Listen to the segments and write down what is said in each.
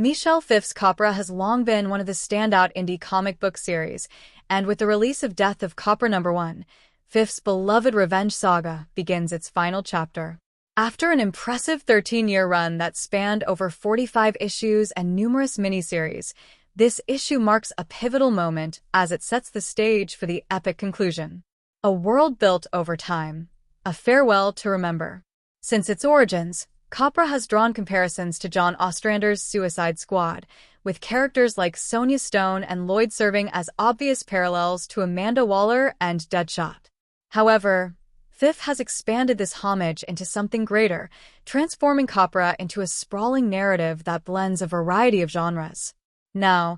Michel Fif's COPRA has long been one of the standout indie comic book series, and with the release of Death of COPRA #1, Fif's beloved revenge saga begins its final chapter. After an impressive 13-year run that spanned over 45 issues and numerous miniseries, this issue marks a pivotal moment as it sets the stage for the epic conclusion. A world built over time, a farewell to remember. Since its origins, COPRA has drawn comparisons to John Ostrander's Suicide Squad, with characters like Sonia Stone and Lloyd serving as obvious parallels to Amanda Waller and Deadshot. However, Fifth has expanded this homage into something greater, transforming COPRA into a sprawling narrative that blends a variety of genres. Now,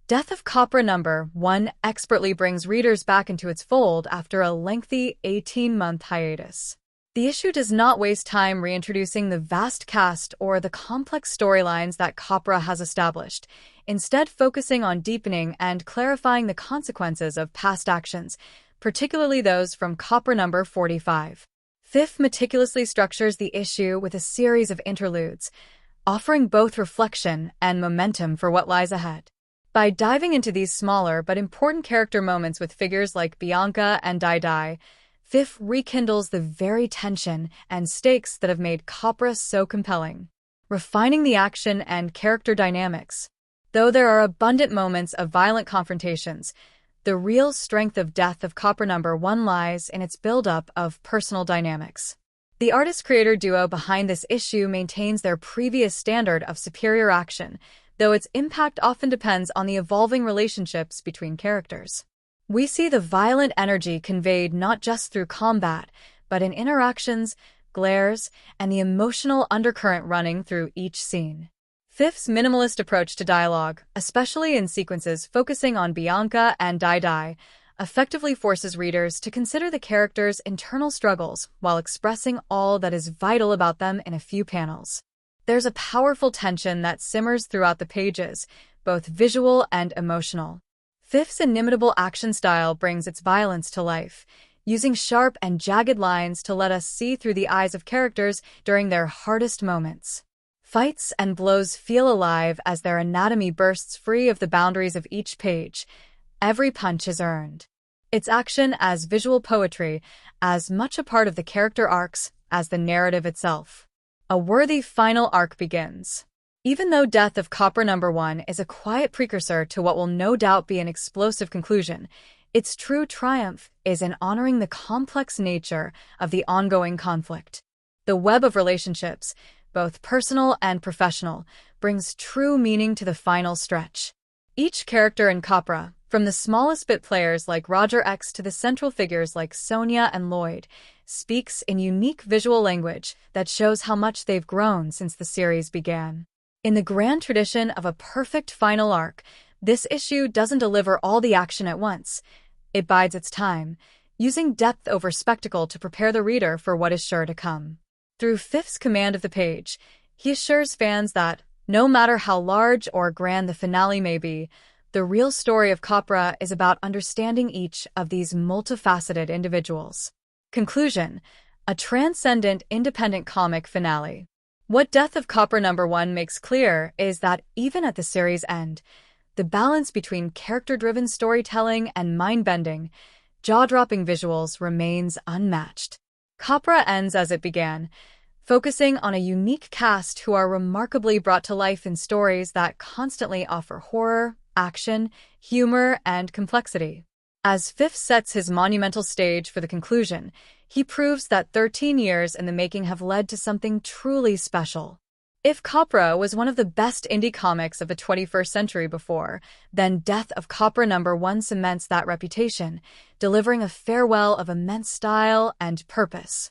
Death of COPRA #1 expertly brings readers back into its fold after a lengthy 18-month hiatus. The issue does not waste time reintroducing the vast cast or the complex storylines that COPRA has established, instead focusing on deepening and clarifying the consequences of past actions, particularly those from COPRA #45. Fifth meticulously structures the issue with a series of interludes, offering both reflection and momentum for what lies ahead. By diving into these smaller but important character moments with figures like Bianca and Dai, Fifth rekindles the very tension and stakes that have made COPRA so compelling, refining the action and character dynamics. Though there are abundant moments of violent confrontations, the real strength of Death of COPRA #1 lies in its build-up of personal dynamics. The artist-creator duo behind this issue maintains their previous standard of superior action, though its impact often depends on the evolving relationships between characters. We see the violent energy conveyed not just through combat, but in interactions, glares, and the emotional undercurrent running through each scene. Fifth's minimalist approach to dialogue, especially in sequences focusing on Bianca and Dai, effectively forces readers to consider the characters' internal struggles while expressing all that is vital about them in a few panels. There's a powerful tension that simmers throughout the pages, both visual and emotional. Fifth's inimitable action style brings its violence to life, using sharp and jagged lines to let us see through the eyes of characters during their hardest moments. Fights and blows feel alive as their anatomy bursts free of the boundaries of each page. Every punch is earned. Its action as visual poetry, as much a part of the character arcs as the narrative itself. A worthy final arc begins. Even though Death of COPRA #1 is a quiet precursor to what will no doubt be an explosive conclusion, its true triumph is in honoring the complex nature of the ongoing conflict. The web of relationships, both personal and professional, brings true meaning to the final stretch. Each character in COPRA, from the smallest bit players like Roger X to the central figures like Sonia and Lloyd, speaks in unique visual language that shows how much they've grown since the series began. In the grand tradition of a perfect final arc, this issue doesn't deliver all the action at once. It bides its time, using depth over spectacle to prepare the reader for what is sure to come. Through Fifth's command of the page, he assures fans that, no matter how large or grand the finale may be, the real story of COPRA is about understanding each of these multifaceted individuals. Conclusion: a transcendent independent comic finale. What Death of COPRA #1 makes clear is that even at the series' end, the balance between character-driven storytelling and mind-bending, jaw-dropping visuals remains unmatched. COPRA ends as it began, focusing on a unique cast who are remarkably brought to life in stories that constantly offer horror, action, humor, and complexity. As Fifth sets his monumental stage for the conclusion, he proves that 13 years in the making have led to something truly special. If COPRA was one of the best indie comics of the 21st century before, then Death of COPRA #1 cements that reputation, delivering a farewell of immense style and purpose.